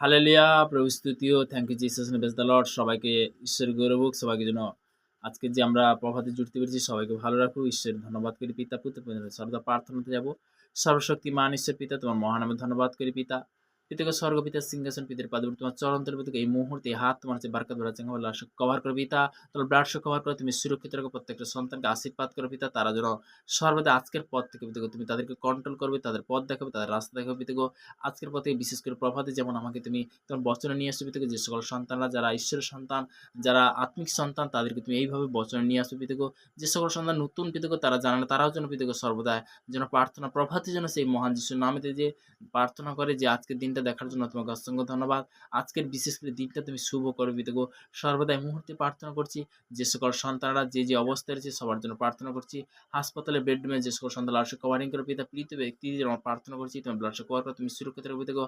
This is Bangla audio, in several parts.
হালেলুয়া, প্রভু স্তুতিও। Thank you Jesus, praise the Lord. সবাইকে ঈশ্বর গৌরব হোক। সবাইকে যেন আজকে যে আমরা প্রভাতে জুড়তে পেরেছি সবাইকে ভালো রাখুক। ঈশ্বরের ধন্যবাদ করি পিতা, পুত্র পবিত্র আত্মার সর্বদা প্রার্থনাতে যাব। সর্বশক্তিমান ঈশ্বর পিতা, তোমার মহানামে ধন্যবাদ করি পিতা। পিতাকে স্বর্গ পিতার সিংহাসন পিতার পাদবী তোমার চরণ তলে পিতাকে এই মুহূর্তে এই হাত তোমার যে বারকাত ভরা চাঙ্গা বলা কভার করে পিতা, তোমার ব্লাড কভার করে তুমি সুরক্ষিত রাখো। প্রত্যেকটা সন্তানকে আশীর্বাদ করো পিতা, তারা যেন সর্বদা আজকের পথ থেকে পিতাকে তুমি তাদেরকে কন্ট্রোল করবে, তাদের পথ দেখাবে, তাদের রাস্তা দেখাবে পিতাকে। আজকের পথে বিশেষ করে প্রভাতে যেমন আমাকে তুমি তোমার বচনে নিয়ে আসবে পিতাকে, যে সকল সন্তানরা যারা ঈশ্বরের সন্তান, যারা আত্মিক সন্তান, তাদেরকে তুমি এইভাবে বচনে নিয়ে আসবে পিতাকে। যে সকল সন্তান নতুন পিতাকে তারা জানে না, তারাও যেন পিতাকে সর্বদা যেন প্রার্থনা প্রভাতে যেন সেই মহান যিশুর নামেতে যে প্রার্থনা করে যে আজকের দিনটা দেখার জন্য তোমাকে অসংখ্য ধন্যবাদ। আজকের বিশেষ করে দিনটা তুমি শুভ করবে পিতাকে। সর্বদা এই মুহূর্তে প্রার্থনা করছি যে সকল সন্তানরা যে অবস্থায় রয়েছে সবার জন্য প্রার্থনা করছি। হাসপাতালে বেডরুমে যে সকল সন্তান লাশ কভারিং করে পিতা, পীড়িত ব্যক্তি যেমন প্রার্থনা করছি তুমি ব্লাড কভার করে তুমি সুরক্ষিত রাখবে পিতাকে।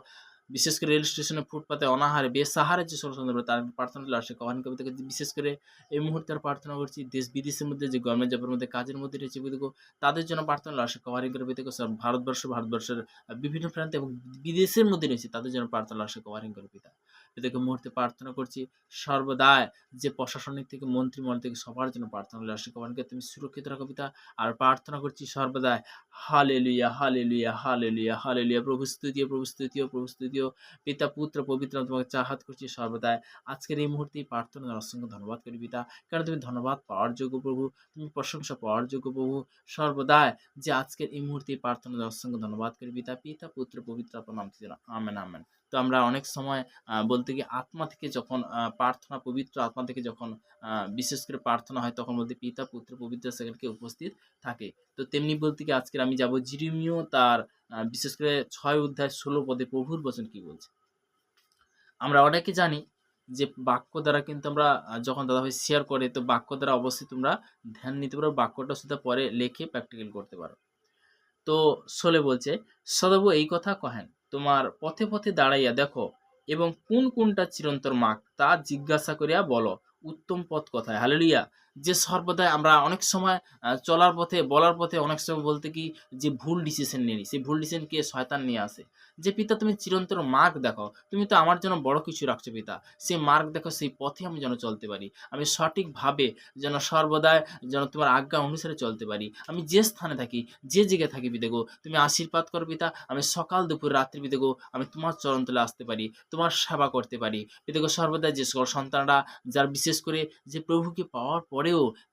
বিশেষ করে রেল স্টেশনে ফুটপাতে অনাহারে বেসাহারে যে সকল সন্তান তার প্রার্থনা লাশে কভারিং করে পিতাকে। বিশেষ করে এই মুহূর্তে আর প্রার্থনা করছি দেশ বিদেশের মধ্যে যে গভর্নমেন্ট জবের মধ্যে কাজের মধ্যে রয়েছে পিতাকে, তাদের জন্য প্রার্থনা লাশে কভারিং করে পিতাকে। সব ভারতবর্ষের বিভিন্ন প্রান্তে এবং বিদেশের মধ্যে রয়েছে তাদের জন্য প্রার্থনা লাশে কভারিং করে পিতা। পিতাকে মুহূর্তে প্রার্থনা করছি সর্বদাই যে প্রশাসনিক থেকে মন্ত্রীমণ্ডল থেকে সবার জন্য প্রার্থনা লাশে কভারিং করে তুমি সুরক্ষিত রাখো পিতা। আর প্রার্থনা করছি সর্বদাই হালেলুয়া, হালেলুয়া, হালেলুয়া, হালেলুয়া। প্রভু স্তুতিও, প্রভু স্তুতিও, প্রভু স্তুতিও। পিতা, পুত্র, পবিত্র আত্মা তোমাকে চাহাত করছি সর্বদাই। আজকের এই মুহূর্তে প্রার্থনার অসংখ্য ধন্যবাদ করি পিতা, কারণ তুমি ধন্যবাদ পাওয়ার যোগ্য প্রভু, তুমি প্রশংসা পাওয়ার যোগ্য প্রভু। সর্বদাই যে আজকের এই মুহূর্তে প্রার্থনার অসংখ্য ধন্যবাদ করি পিতা, পিতা, পুত্র, পবিত্র আত্মার নাম থেকে আমেন, আমেন। তো আমরা অনেক সময় বলতে গিয়ে আত্মা থেকে যখন প্রার্থনা, পবিত্র আত্মা থেকে যখন বিশেষ করে প্রার্থনা হয় তখন বলতে পিতা, পুত্র, পবিত্র সেখানে উপস্থিত থাকে। তো তেমনি বলতে গিয়ে আজকের আমি যাব জিরিমিয় তার বিশেষ করে 6 অধ্যায় 16 পদে প্রভুর বচন কি বলছে। আমরা অনেকে জানি যে বাক্য দ্বারা কিন্তু আমরা যখন দাদাভাই শেয়ার করে তো বাক্য দ্বারা অবশ্যই তোমরা ধ্যান নিতে পারো, বাক্যটা শুধু পরে লেখে প্র্যাকটিক্যাল করতে পারো। তো 16 বলছে, সদাবু এই কথা কহেন, তোমার পথে পথে দাঁড়াইয়া দেখো এবং কোন কোনটা চিরন্তর মার্গ তা জিজ্ঞাসা করিয়া বলো, উত্তম পথ কোথায়। হালেলুয়া। যে সর্বদাই আমরা অনেক সময় চলার পথে বলার পথে অনেক সময় বলতে কি যে ভুল ডিসিশন নিয়ে নিই, সেই ভুল ডিসিশন কে শয়তান নিয়ে আসে। যে পিতা তুমি চিরন্তর মার্গ দেখো, তুমি তো আমার জন্য বড় কিছু রাখছো পিতা, সেই মার্গ দেখো, সেই পথে আমি যেন চলতে পারি, আমি সঠিকভাবে যেন সর্বদাই যেন তোমার আজ্ঞা অনুসারে চলতে পারি। আমি যে স্থানে থাকি, যে জায়গায় থাকি পিতাগো, তুমি আশীর্বাদ করো পিতা। আমি সকাল দুপুর রাত্রি পিতাগো আমি তোমার চরণ তলে আসতে পারি, তোমার সেবা করতে পারি পিতাগো। সর্বদা যে সকল সন্তানরা যার বিশেষ করে যে প্রভুকে পাওয়ার পরেও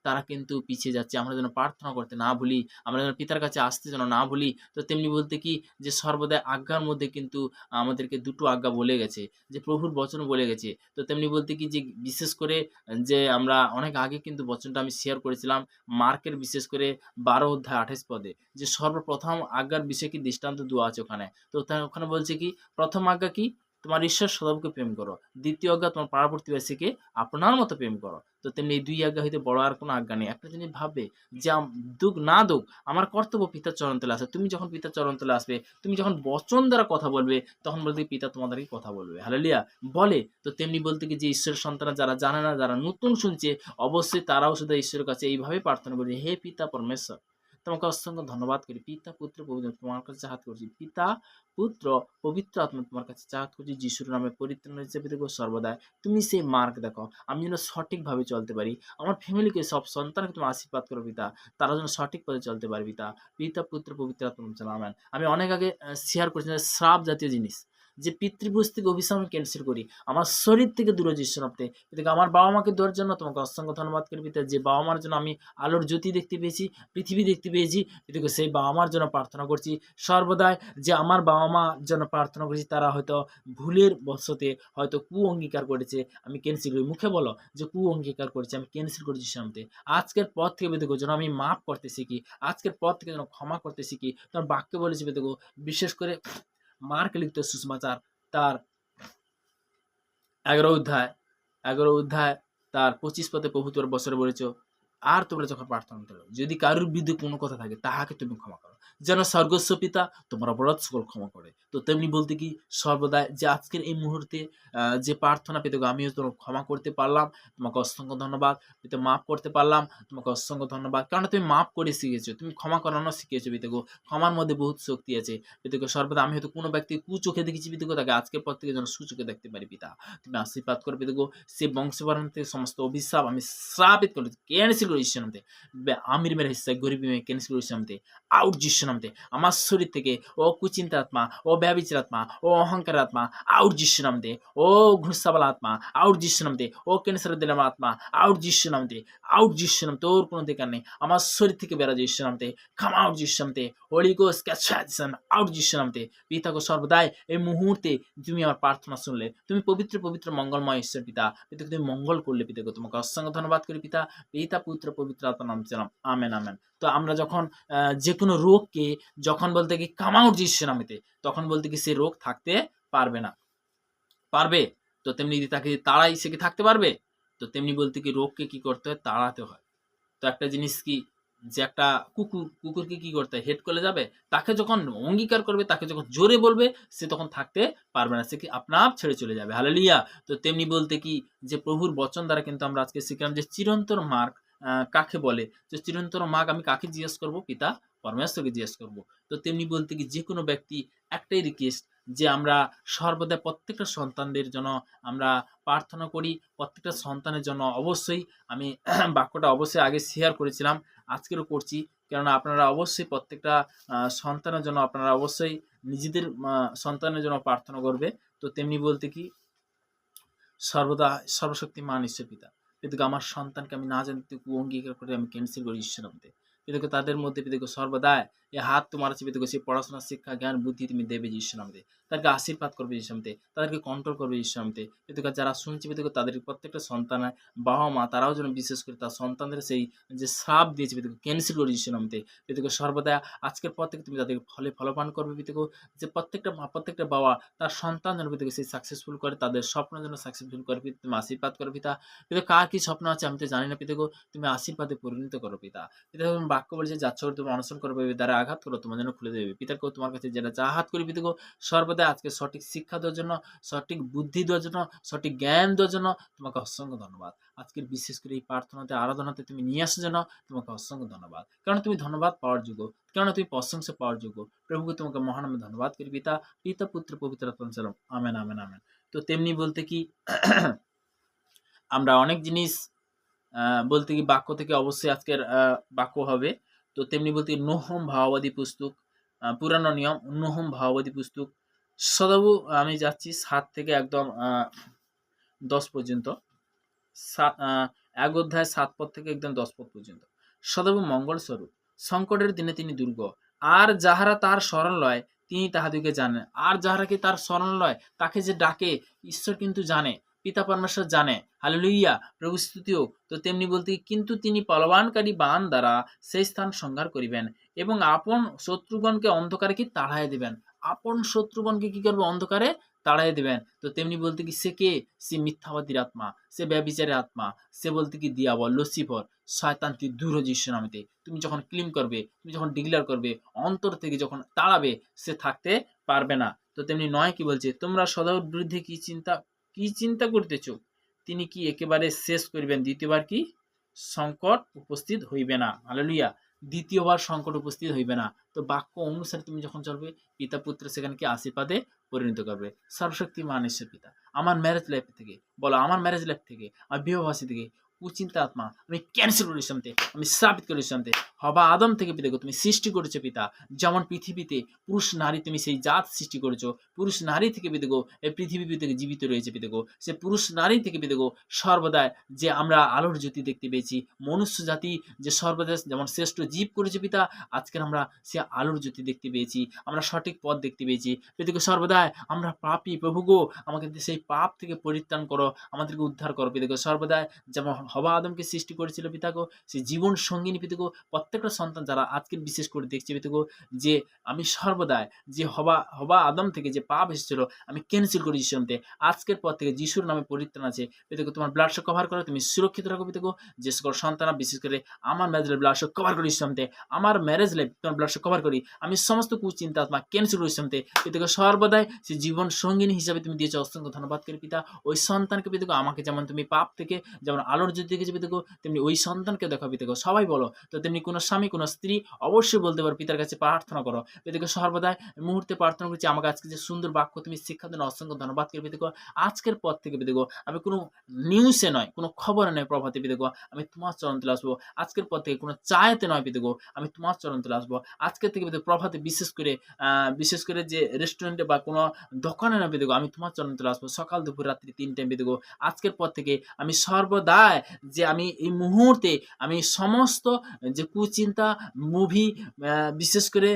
তারা কিন্তু পিছিয়ে যাচ্ছে, আমরা যেন প্রার্থনা করতে না ভুলি, আমরা যেন পিতার কাছে আসতে যেন না ভুলি। তো তেমনি বলতে কি যে সর্বদাই আজ্ঞার মধ্যে কিন্তু আমাদেরকে দুটো আজ্ঞা বলে গেছে, যে প্রভুর বচন বলে গেছে। তো তেমনি বলতে কি যে বিশেষ করে যে আমরা অনেক আগে কিন্তু বচনটা আমি শেয়ার করেছিলাম মার্কের বিশেষ করে 12 অধ্যায় 28 পদে, যে সর্বপ্রথম আজ্ঞার বিষয়ে কি দৃষ্টান্ত দেওয়া আছে ওখানে। তো ওখানে বলছে কি প্রথম আজ্ঞা কি, তোমার ঈশ্বর সদাবকে প্রেম করো। দ্বিতীয় আজ্ঞা, তোমার পাড়া প্রতিবেশীকে আপনার মতো প্রেম করো। তো তেমনি এই 2 আজ্ঞা হইতে বড় আর কোনো আজ্ঞা নেই। একটা জিনিস ভাববে যে দুক না দুক আমার কর্তব্য পিতার চরণ তলে আসে। তুমি যখন পিতার চরণ তলে আসবে, তুমি যখন বচন দ্বারা কথা বলবে, তখন বলতে পিতা তোমাদেরকে কথা বলবে। হালেলুয়া বলে। তো তেমনি বলতে কি যে ঈশ্বরের সন্তানরা যারা জানে না, যারা নতুন শুনছে, অবশ্যই তারাও শুধু ঈশ্বরের কাছে এইভাবে প্রার্থনা করবে, হে পিতা পরমেশ্বর, তোমাকে অসংখ্য ধন্যবাদ করি। পিতা, পুত্র, পবিত্র তোমার কাছে চাহাত করছি। পিতা, পুত্র, পবিত্র আত্মা তোমার কাছে চাহাত করছি, যিশুর নামে পরিত্রাণ হিসেবে দেখো সর্বদাই তুমি সেই মার্গ দেখো, আমি যেন সঠিকভাবে চলতে পারি। আমার ফ্যামিলিকে সব সন্তানকে তুমি আশীর্বাদ করো পিতা, তারা যেন সঠিক পথে চলতে পারে পিতা। পিতা, পুত্র, পবিত্র আত্মা আমেন। আমি অনেক আগে শেয়ার করেছি শ্রাপ জাতীয় জিনিস, যে পিতৃপুরুষ থেকে অভিশাপ আমি ক্যান্সেল করি, আমার শরীর থেকে দূরে যিশু নামতে পিতাকে। আমার বাবা মাকে দেওয়ার জন্য তোমাকে অসংখ্য ধন্যবাদ করি পিতা, যে বাবা মার জন্য আমি আলোর জ্যোতি দেখতে পেয়েছি, পৃথিবী দেখতে পেয়েছি পিতাকে, সেই বাবা মার জন্য প্রার্থনা করছি সর্বদাই। যে আমার বাবা মা জন্য প্রার্থনা করছি, তারা হয়তো ভুলের বশতে হয়তো অঙ্গীকার করেছে, আমি ক্যান্সেল করি। মুখে বলো যে অঙ্গীকার করেছে, আমি ক্যান্সেল করেছি সামতে। আজকের পর থেকে বেদগো যেন আমি মাফ করতে শিখি, আজকের পর থেকে যেন ক্ষমা করতে শিখি। তোমার বাক্যে বলেছি বেদগো, বিশেষ করে মার্ক লিখিত সুসমাচার তার 11 অধ্যায় তার 25 পদে প্রভু তোমার বছরে বলেছ, আর তোমরা যখন প্রার্থনা করো, যদি কারোর বিরুদ্ধে কোনো কথা থাকে তাহাকে তুমি ক্ষমা করো। যেন স্বর্গস্ব পিতা তোমার অপরাধ সকল ক্ষমা করে। তো তেমনি বলতে কি সর্বদাই যে আজকের এই মুহূর্তে যে প্রার্থনা পিতাগো আমিও তোমার ক্ষমা করতে পারলাম, তোমাকে অসংখ্য ধন্যবাদ। পিতা মাফ করতে পারলাম, তোমাকে অসংখ্য ধন্যবাদ। কারণ তুমি মাফ করে শিখিয়েছো, তুমি ক্ষমা করানো শিখিয়েছো পিতাগো। ক্ষমার মধ্যে বহুত শক্তি আছে। পিতাগো সর্বদা আমি হয়তো কোনো ব্যক্তি কুচোখে দেখেছি পিতাগো, তাকে আজকের পর থেকে যেন সুচোখে দেখতে পারি পিতা। তুমি আশীর্বাদ করো পিতাগো। সে বংশপরম্পরা থেকে সমস্ত অভিশাপ আমি শ্রাপিত করি, ক্যানসেল করি ঈশ্বর নামে। আমির মেরে হিস্সা গরিবী মেয়ে ক্যানসেল করি ঈশ্বর নামে। আউট যিশু নামে। আমার শরীর থেকে ও কুচিন্তা আত্মা, ও ব্যভিচার আত্মা, ও অহংকার আত্মা, আউট যিশু নামে। ও ঘুষাওয়ালা আত্মা, আউট যিশু নামে। ও ক্যান্সার দিলাম আত্মা, আউট যিশু নামে। আউট যিশু নাম, তোর কোনো অধিকার নেই আমার শরীর থেকে বেড়া যিশু নামে। কাম আউট যিশু নামে। হোলি গোস্ট ক্যাচান আউট যিশু নামে। পিতাকে সর্বদাই এই মুহূর্তে তুমি আমার প্রার্থনা শুনলে, তুমি পবিত্র পবিত্র মঙ্গলময় ঈশ্বর পিতা। পিতাকে তুমি মঙ্গল করলে পিতাকে তোমাকে অসংখ্য ধন্যবাদ করি পিতা। পিতা পুত্র পবিত্র আত্মার নাম চালাম, আমেন আমেন। তো আমরা যখন যে কোনো রোগকে যখন বলতে কি কাম আউট যিশু নামেতে, তখন বলতে কি সে রোগ থাকতে পারবে না। পারবে? তো তেমনি তাকে তাড়াই সে কি থাকতে পারবে? তো তেমনি বলতে কি রোগকে কি করতে হয়? তাড়াতে হয়। তো একটা জিনিস কি, যে একটা কুকুরকে কি করতে হয়? হেড করলে যাবে? তাকে যখন অঙ্গীকার করবে, তাকে যখন জোরে বলবে, সে তখন থাকতে পারবে না। সে কি আপনা আপ ছেড়ে চলে যাবে। হালেলুয়া! তো তেমনি বলতে কি যে প্রভুর বচন দ্বারা কিন্তু আমরা আজকে শিখলাম যে চিরন্তর মার্গ কাকে বলে? যে চিরন্তর মার্গ আমি কাকে জিজ্ঞেস করব? পিতা পরমেশ্বরকে জিজ্ঞেস করব। তো তেমনি বলতে কি যেকোনো ব্যক্তি একটাই রিকোয়েস্ট, যে আমরা সর্বদা প্রত্যেকটা সন্তানদের জন্য আমরা প্রার্থনা করি। প্রত্যেকটা সন্তানের জন্য অবশ্যই আমি বাক্যটা অবশ্যই আগে শেয়ার করেছিলাম, আজকেরও করছি। কেননা আপনারা অবশ্যই প্রত্যেকটা সন্তানের জন্য আপনারা অবশ্যই নিজেদের সন্তানের জন্য প্রার্থনা করবে। তো তেমনি বলতে কি সর্বদা সর্বশক্তিমান ঈশ্বর পিতা, পিতাকে আমার সন্তানকে আমি না জানতে অঙ্গীকার করে আমি ক্যান্সেল করি ঈশ্বর নামে। পিতাকে তাদের মধ্যে পিতাকে সর্বদা এই হাত তোমার আছে পিতাকে সেই পড়াশোনা শিক্ষা জ্ঞান বুদ্ধি তুমি দেবে ঈশ্বর নামে। তাদেরকে আশীর্বাদ করবে ঈশ্বর নামে, তাদেরকে কন্ট্রোল করবে ঈশ্বর নামে। পিতাকে যারা শুনছে পিতাকে তাদের প্রত্যেকটা সন্তানের বাবা মা তারাও যেন বিশেষ করে তার সন্তানদের সেই যে শ্রাপ দিয়েছে পিতাকে ক্যান্সেল করে ঈশ্বর নামে। পিতাকে সর্বদা আজকের পর থেকে তুমি তাদেরকে ফলে ফলবান করবে পিতাকে। যে প্রত্যেকটা মা প্রত্যেকটা বাবা তার সন্তান যেন পিতাকে সেই সাকসেসফুল করে, তাদের স্বপ্ন যেন সাকসেসফুল করে পিতা। তুমি আশীর্বাদ করো পিতা। পিতা কার কি স্বপ্ন আছে আমি তো জানি না পিতাগো, তুমি আশীর্বাদে পরিণত করো পিতা। পিতা তুমি বাক্য বলছে যাচ্ছ তুমি অনশন করবে, দ্বারা আঘাত করো তোমার জন্য খুলে দেবে। পিতাকে তোমার কাছে যেটা যা হাত করি পিতাগো, সর্বদা আজকে সঠিক শিক্ষা দেওয়ার জন্য, সঠিক বুদ্ধি দেওয়ার জন্য, সঠিক জ্ঞান দেওয়ার জন্য তোমাকে অসংখ্য ধন্যবাদ। আজকের বিশেষ করে এই প্রার্থনাতে আরাধনাতে তুমি নিয়ে আসার জন্য তোমাকে অসংখ্য ধন্যবাদ। কারণ তুমি ধন্যবাদ পাওয়ার যোগ্য, কারণ তুমি প্রশংসা পাওয়ার যোগ্য। প্রভুকে তোমাকে মহানামে ধন্যবাদ করি পিতা, পিতা পুত্র পবিত্র আত্মার নামে আমেন আমেন আমেন। তো তেমনি বলতে কি আমরা অনেক জিনিস বলতে কি বাক্য থেকে অবশ্যই আজকের বাক্য হবে। তো তেমনি বলতে নহম ভাওবাদী পুস্তক, পুরানো নিয়ম নহম ভাওবাদী পুস্তক সদাবু আমি যাচ্ছি ৭ থেকে একদম ১০ পর্যন্ত। ১ অধ্যায় ৭ পদ থেকে একদম ১০ পদ পর্যন্ত। সদাবু মঙ্গল স্বরূপ, সংকটের দিনে তিনি দুর্গ। আর যাহারা তার শরণ লয় তিনি তাহাদিগকে জানেন। আর যাহারা কি তার শরণ লয়, তাকে যে ডাকে ঈশ্বর কিন্তু জানে, পিতা পরমেশ্বর জানে। হালেলুইয়া! প্রভু স্তুতি হোক। তো তেমনি বলতে কিন্তু তিনি বলবানকারী বাণ দ্বারা সেই স্থান সংহার করিবেন এবং আপন শত্রুগণকে অন্ধকারে কি তাড়াইয়া দিবেন। আপন শত্রুগণকে কি করবে? অন্ধকারে তাড়াইয়া দিবেন। তো তেমনি বলতে কি সে কে? সে মিথ্যাবাদীর আত্মা, সে ব্যভিচারের আত্মা, সে বলতে কি দিয়াবল, লুসিফর, শয়তানটি দূর হ যিশু নামেতে। তুমি যখন ক্লেম করবে, তুমি যখন ডিক্লেয়ার করবে, অন্তর থেকে যখন তাড়াবে, সে থাকতে পারবে না। তো তেমনি ৯ কি বলছে? তোমরা সদার বিরুদ্ধে কি চিন্তা করিতেছ? তিনি কি একেবারে শেষ করিবেন? দ্বিতীয়বার কি সংকট উপস্থিত হইবে না। হালেলুয়া! দ্বিতীয়বার সংকট উপস্থিত হইবে না। তো বাক্য অনুসারে তুমি যখন চলবে, পিতা পুত্র সেখানে কি আশীর্বাদে পরিণত করবে। সর্বশক্তিমান ঈশ্বর পিতা, আমার ম্যারেজ লাইফ থেকে বলো, আমার ম্যারেজ লাইফ থেকে, আমার বিবাহবাসী থেকে কুচিন্তা আত্মা আমি ক্যান্সেল করি শান্তে, আমি স্থাপিত করি শান্তে। হবা আদম থেকে পিতাকে তুমি সৃষ্টি করেছো পিতা। যেমন পৃথিবীতে পুরুষ নারী তুমি সেই জাত সৃষ্টি করেছো, পুরুষ নারী থেকে পিতাগো এই পৃথিবী পিতাকে জীবিত রয়েছে পিতাগো। সে পুরুষ নারী থেকে পিতাগো সর্বদা যে আমরা আলোর জ্যোতি দেখতে পেয়েছি, মনুষ্য জাতি যে সর্বদা যেমন শ্রেষ্ঠ জীব করেছে পিতা, আজকের আমরা সে আলোর জ্যোতি দেখতে পেয়েছি, আমরা সঠিক পথ দেখতে পেয়েছি পিতাকে। সর্বদাই আমরা পাপী প্রভু গো, আমাকে সেই পাপ থেকে পরিত্রাণ করো, আমাদেরকে উদ্ধার করো পিতাকে। সর্বদাই যেমন হবা আদমকে সৃষ্টি করেছিল পিতাগো, সেই জীবন সঙ্গিনী পিতাগো, প্রত্যেক প্রত্যেকটা সন্তান যারা আজকে বিশেষ করে দেখছি পিতাগো, যে আমি সর্বদাই যে হবা আদম থেকে যে পাপ এসেছিল আমি ক্যান্সেল করি যিশুর নামে। আজকের পর থেকে যিশুর নামে পরিত্রাণ আছে পিতাগো। তোমার ব্লাড শো কভার করো, তুমি সুরক্ষিত রাখো পিতাগো। যে সকল সন্তানরা বিশেষ করে আমার ম্যারেজ ব্লাড শো কভার করি যিশুর নামে। আমার ম্যারেজ লাইফ তোমার ব্লাড শো কভার করি। আমি সমস্ত কুচিন্তা আত্মা ক্যান্সেল করি যিশুর নামে। পিতাগো সর্বদাই সে জীবন সঙ্গিনী হিসাবে তুমি দিয়েছো, অসংখ্য ধন্যবাদ করি পিতা। ওই সন্তানকে পিতাগো আমাকে যেমন তুমি পাপ থেকে যেমন আলোর জ্যোতি দেখেছো পিতাগো, তেমনি ওই সন্তানকে দেখো পিতাগো। সবাই বলো তো তেমনি কোনো স্বামী কোনো স্ত্রী অবশ্যই বলতে পারো পিতার কাছে প্রার্থনা করো পিতাকে। সর্বদাই মুহূর্তে প্রার্থনা করছি আমাকে আজকে যে সুন্দর বাক্য তুমি শিক্ষা দেন, অসংখ্য ধন্যবাদ করি পিতাগো। আজকের পর থেকে পিতাগো আমি কোনো নিউজে নয়, কোনো খবরে নয় প্রভাতে পিতাগো, আমি তোমার চরণ তুলে আসবো। আজকের পর থেকে কোনো চায়েতে নয় পিতাগো, আমি তোমার চরণ তুলে আসবো। আজকের থেকে পিতাগো প্রভাতে বিশেষ করে যে রেস্টুরেন্টে বা কোনো দোকানে নয় পিতাগো, আমি তোমার চরণ তুলে আসবো। সকাল দুপুর রাত্রি 3 টাইম পিতাগো। আজকের পর থেকে আমি সর্বদাই যে আমি এই মুহূর্তে আমি সমস্ত যে কুচিন্তা মুভি বিশেষ করে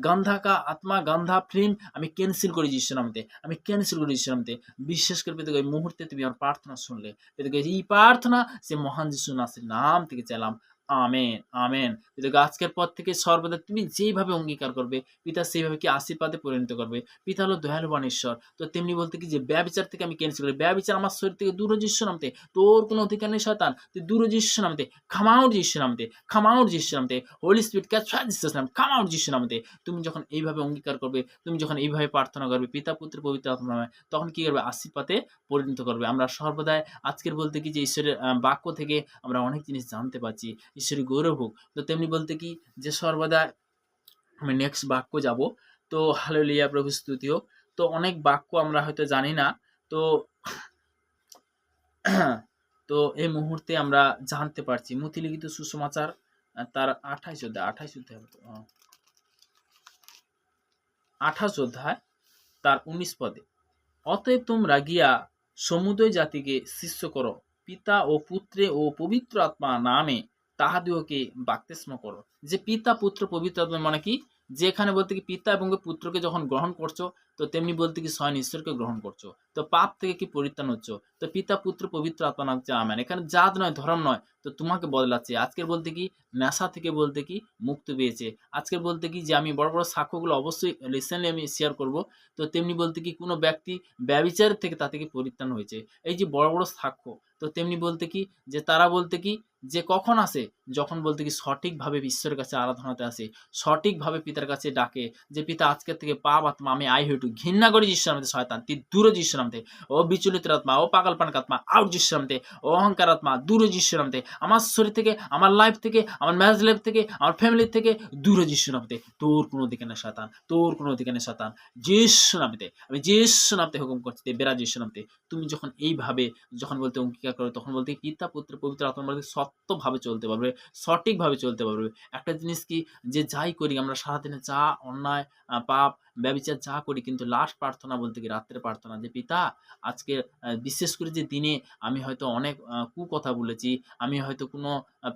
গান্ধা কা আত্মা গান্ধা ফিল্ম আমি ক্যান্সেল করে যিশুর নামে। আমি ক্যান্সেল করে যিশুর নামে। বিশেষ করে পিতাগো এই মুহূর্তে তুমি আমার প্রার্থনা শুনলে পিতাগো, এই প্রার্থনা সে মহান যিশু নাসির নাম থেকে চাইলাম। Amen, amen. পিতাগো আজকের পর থেকে সর্বদা তুমি যেইভাবে অঙ্গীকার করবে পিতা সেইভাবে কি আশীর্বাদে পরিণত করবে। পিতা হলো দয়ালুবান ঈশ্বর। তো তেমনি বলতে কি যে ব্যভিচার থেকে আমি ক্যান্সেল করি। ব্যভিচার আমার শরীর থেকে দূর হয়ে যিশুর নামে। তোর কোনো অধিকার নেই শয়তান, তুই দূর হয়ে যিশুর নামে। কাম আউট যিশুর নামে, কাম আউট যিশুর নামে। Holy spirit catch fire Jesus নাম, কাম আউট যিশুর নামে। তুমি যখন এইভাবে অঙ্গীকার করবে, তুমি যখন এইভাবে প্রার্থনা করবে পিতা পুত্র পবিত্র আত্মার নামে, তখন কি করবে? আশীর্বাদে পরিণত করবে। আমরা সর্বদাই আজকের বলতে কি যে ঈশ্বরের বাক্য থেকে আমরা অনেক জিনিস জানতে পারছি। ঈশ্বরের গৌরব হোক। তো তেমনি বলতে কি যে সর্বদা আমি নেক্সট বাক্য যাব। তো হালেলুয়া, প্রভু স্তুতি হোক। তো অনেক বাক্য আমরা হয়তো জানি না। তো তো এই মুহূর্তে আমরা জানতে পারছি মথিলিখিত সুসমাচার তার 28 অধ্যায় 28 অধ্যায় তার 19 পদে, অতএব তোমরা গিয়া সমুদয় জাতিকে শিষ্য করো, পিতা ও পুত্রে ও পবিত্র আত্মা নামে তাহাদিওকে বাপ্তিস্ম করো। যে পিতা পুত্র পবিত্র আত্মা মানে কি? যে এখানে বলতে কি পিতা এবং পুত্রকে যখন গ্রহণ করছো, তো তেমনি বলতে কি স্বয়ং ঈশ্বরকে গ্রহণ করছো, তো পাপ থেকে কি পরিত্রাণ হচ্ছ। তো পিতা পুত্র পবিত্র আত্মা নাম আমেন। এখানে জাত নয়, ধর্ম নয়, তো তোমাকে বদলাচ্ছে। আজকের বলতে কি নেশা থেকে বলতে কি মুক্তি পেয়েছে। আজকের বলতে কি যে আমি বড় বড় সাক্ষ্যগুলো অবশ্যই রিসেন্টলি আমি শেয়ার করব। তো তেমনি বলতে কি কোনো ব্যক্তি ব্যভিচার থেকে তা থেকে পরিত্রাণ হয়েছে, এই যে বড় বড় সাক্ষ্য। তো তেমনি বলতে কি যে তারা বলতে কি যে কখন আসে, যখন বলতে কি সঠিকভাবে ঈশ্বরের কাছে আরাধনাতে আসে, সঠিকভাবে পিতার কাছে ডাকে যে পিতা আজকের থেকে পাপ আত্মা আমি আই হইটু ঘৃণা করি যিশুর নামে। শয়তান তুই দূরে যিশুর নামে। ও বিচলিত আত্মা, ও পাগলপানক আত্মা আউট যিশুর নামে। ও অহংকার আত্মা দূরে যিশুর নামে। আমার শরীর থেকে, আমার লাইফ থেকে, আমার ম্যারেজ লাইফ থেকে, আমার ফ্যামিলির থেকে দূরে যিশুর নামে। তোর কোনো অধিকার নেই শয়তান, তোর কোনো অধিকার নেই শয়তান। যিশুর নামে আমি যিশুর নামে হুকুম করছি, বেরা যিশুর নামে। তুমি যখন এইভাবে যখন বলতে অঙ্গীকার করো, তখন বলতে পিতা পুত্র পবিত্র আত্মার মধ্যে সত্যভাবে চলতে পারবে, সঠিকভাবে চলতে পারবে। একটা জিনিস কি যে যাই করি আমরা সারাদিনে, যা অন্যায় পাপ ব্যভিচার যা করি, কিন্তু লাস্ট প্রার্থনা বলতে কি রাত্রে প্রার্থনা যে পিতা আজকে বিশেষ করে যে দিনে আমি হয়তো অনেক কুকথা বলেছি, আমি হয়তো কোনো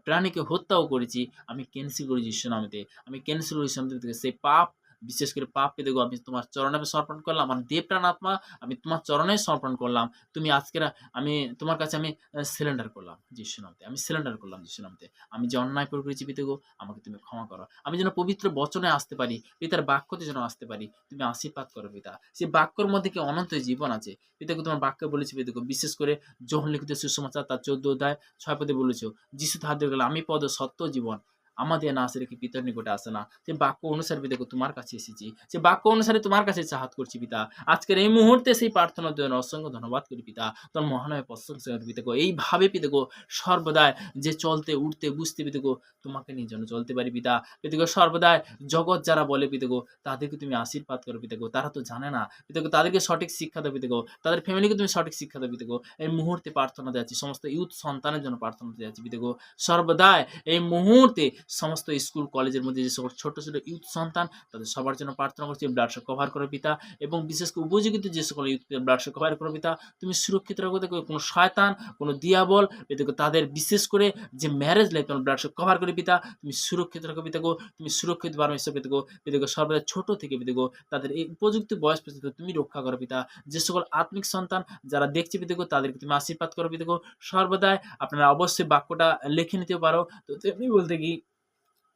প্রাণীকে হত্যাও করেছি, আমি ক্যান্সেল করি যিশুর নামেতে। আমি ক্যান্সেল করি যিশুর নামে থেকে সেই পাপ, বিশেষ করে পাপ পেতে আমি তোমার চরণে সমর্পণ করলাম। আমার দেহ প্রাণ আত্মা আমি তোমার চরণে সমর্পণ করলাম। তুমি আজকের আমি তোমার কাছে আমি সিলিন্ডার করলাম যিশুর নামে। আমি সিলিন্ডার করলাম যিশুর নামে। আমি যে অন্যায় করে করেছি পিতাগো, আমাকে তুমি ক্ষমা করো। আমি যেন পবিত্র বচনে আসতে পারি, পিতার বাক্যতে যেন আসতে পারি। তুমি আশীর্বাদ করো পিতা। সেই বাক্যর মধ্যে কি অনন্ত জীবন আছে পিতাগো। তোমার বাক্য বলেছি পিতাগো, বিশেষ করে যোহন লিখিত সুসমাচার তার 14 অধ্যায় 6 পদে বলেছো, যিশু তাহার দিয়ে গেল আমি পদ সত্য জীবন, আমাদের না আসে রেখে পিতার নিকটে আসে না। সে বাক্য অনুসারে পিতাগো তোমার কাছে এসেছি, সে বাক্য অনুসারে তোমার কাছে চাহাত করছি পিতা। আজকের এই মুহূর্তে সেই প্রার্থনার জন্য অসংখ্য ধন্যবাদ করি পিতা। তোর মহানয় প্রশংসা করি পিতাগো। এইভাবে পিতাগো সর্বদাই যে চলতে উঠতে বুঝতে পিতাগো তোমাকে নিয়ে যেন চলতে পারি পিতা। পিতাগো সর্বদাই জগৎ যারা বলে পিতাগো তাদেরকে তুমি আশীর্বাদ করো পিতাগো। তারা তো জানে না পিতাগো, তাদেরকে সঠিক শিক্ষা দাও পিতাগো। তাদের ফ্যামিলিকে তুমি সঠিক শিক্ষা দাও পিতাগো। এই মুহূর্তে প্রার্থনা যাচ্ছি সমস্ত ইউথ সন্তানের জন্য, প্রার্থনা যাচ্ছি পিতাগো। সর্বদাই এই মুহূর্তে সমস্ত স্কুল কলেজের মধ্যে যে সকল ছোট ছোট ইউথ সন্তান তাদের সবার জন্য প্রার্থনা করছি, ব্লাড শো কভার করো পিতা। এবং বিশেষ করে উপযোগিত যে সকল ইউথ ব্লাড শো কভার করো পিতা। তুমি সুরক্ষিত রাখো দেখো, কোনো শয়তান কোনো দিয়াবল পিতাগো তাদের বিশেষ করে যে ম্যারেজ লাইফ তোমার ব্লাড শো কভার করে পিতা। তুমি সুরক্ষিত রাখো পিতাগো, তুমি সুরক্ষিত পারমেশ্বর পিতাগো। পিতাগো সর্বদা ছোট থেকে পিতাগো তাদের এই উপযুক্ত বয়স পর্যন্ত তুমি রক্ষা করো পিতা। যে সকল আত্মিক সন্তান যারা দেখছে পিতাগো তাদেরকে তুমি আশীর্বাদ করো পিতাগো। সর্বদাই আপনারা অবশ্যই বাক্যটা লিখে নিতে পারো। তো তেমনি বলতে কি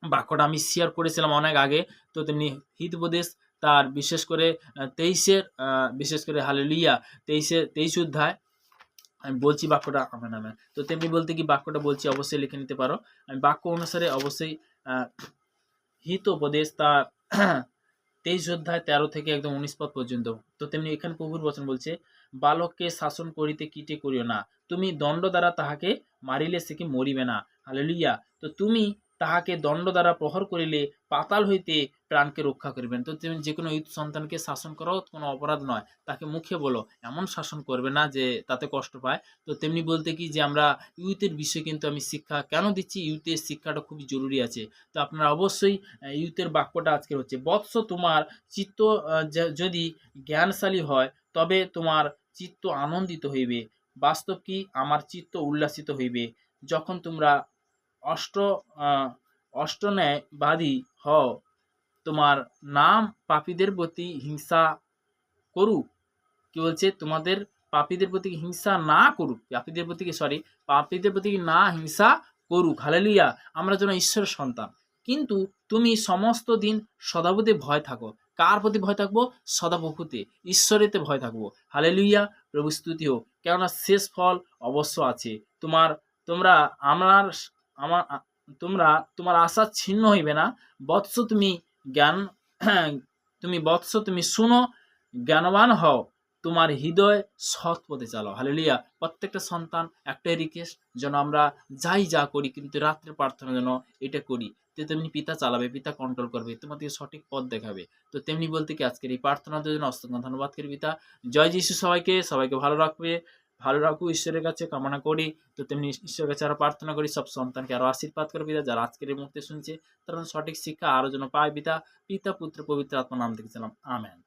বাক্যটা আমি শেয়ার করেছিলাম অনেক আগে। তো তেমনি হিতোপদেশ তার বিশেষ করে ২৩-এর বিশেষ করে হালেলুইয়া ২৩ অধ্যায় আমি বলছি বাক্যটা আমেন, আমেন। তো তেমনি বলতে কি বাক্যটা বলছি অবশ্যই লিখে নিতে পারো। আমি বাক্য অনুসারে অবশ্যই হিতোপদেশ তার ২৩ অধ্যায় ১৩ থেকে একদম ১৯ পদ পর্যন্ত। তো তেমনি এখানে প্রভুর বচন বলছে, বালককে শাসন করিতে কীটে করিও না, তুমি দণ্ড দ্বারা তাহাকে মারিলে সে কি মরিবে না। হালেলুইয়া। তো তুমি তাহাকে দণ্ড দ্বারা প্রহর করিলে পাতাল হইতে প্রাণকে রক্ষা করিবেন। তো তুমি যে কোনো ইয়ুথ সন্তানকে শাসন করাও কোনো অপরাধ নয়। তাকে মুখে বলো, এমন শাসন করবে না যে তাতে কষ্ট পায়। তো তেমনি বলতে কি যে আমরা ইয়ুথের বিষয়ে কিন্তু আমি শিক্ষা কেন দিচ্ছি, ইয়ুথের শিক্ষাটা খুবই জরুরি আছে। তো আপনারা অবশ্যই ইয়ুথের বাক্যটা আজকের হচ্ছে, বৎস তোমার চিত্ত যদি জ্ঞানশালী হয়, তবে তোমার চিত্ত আনন্দিত হইবে। বাস্তব কি, আমার চিত্ত উল্লাসিত হইবে, যখন তোমরা অষ্ট অষ্টন্যায়বাদী হও। তোমার নাম পাপীদের প্রতি হিংসা করুক। কি বলছে, তোমাদের পাপীদের প্রতি হিংসা না করুক, পাপীদের প্রতি না হিংসা করুক। হালেলুইয়া। আমরা যেন ঈশ্বরের সন্তান, কিন্তু তুমি সমস্ত দিন সদাপ্রভুতে ভয় থাকো। কার প্রতি ভয় থাকবো? সদাপ্রভুতে, ঈশ্বরেতে ভয় থাকবো। হালেলুইয়া। প্রভু স্তুতি হোক। কেননা শেষ ফল অবশ্য আছে। তোমার তোমরা আমার আমার তোমরা তোমার আশা ছিন্ন হইবে না। বৎস তুমি জ্ঞান তুমি শুনো, জ্ঞানবান হও, তোমার হৃদয় সৎ পথে চালাও। হালেলুইয়া। প্রত্যেকটা সন্তান একটাই রিকোয়েস্ট, যেন আমরা যাই যা করি কিন্তু রাত্রে প্রার্থনা যেন এটা করি। তো তেমনি পিতা চালাবে, পিতা কন্ট্রোল করবে, তোমাদেরকে সঠিক পথ দেখাবে। তো তেমনি বলতে কি আজকের এই প্রার্থনার জন্য অসংখ্য ধন্যবাদ করি পিতা। জয় যিশু। সবাইকে ভালো রাখবে, ভালো রাখবো ঈশ্বরের কাছে কামনা করি। তো তেমনি ঈশ্বরের কাছে আরো প্রার্থনা করি সব সন্তানকে আরো আশীর্বাদ করে পিতা, যারা আজকের এই মুহূর্তে শুনছে তারা সঠিক শিক্ষা আরো যেন পায় পিতা। পিতা পুত্র পবিত্র আত্মার নাম থেকে চালাম, আমেন।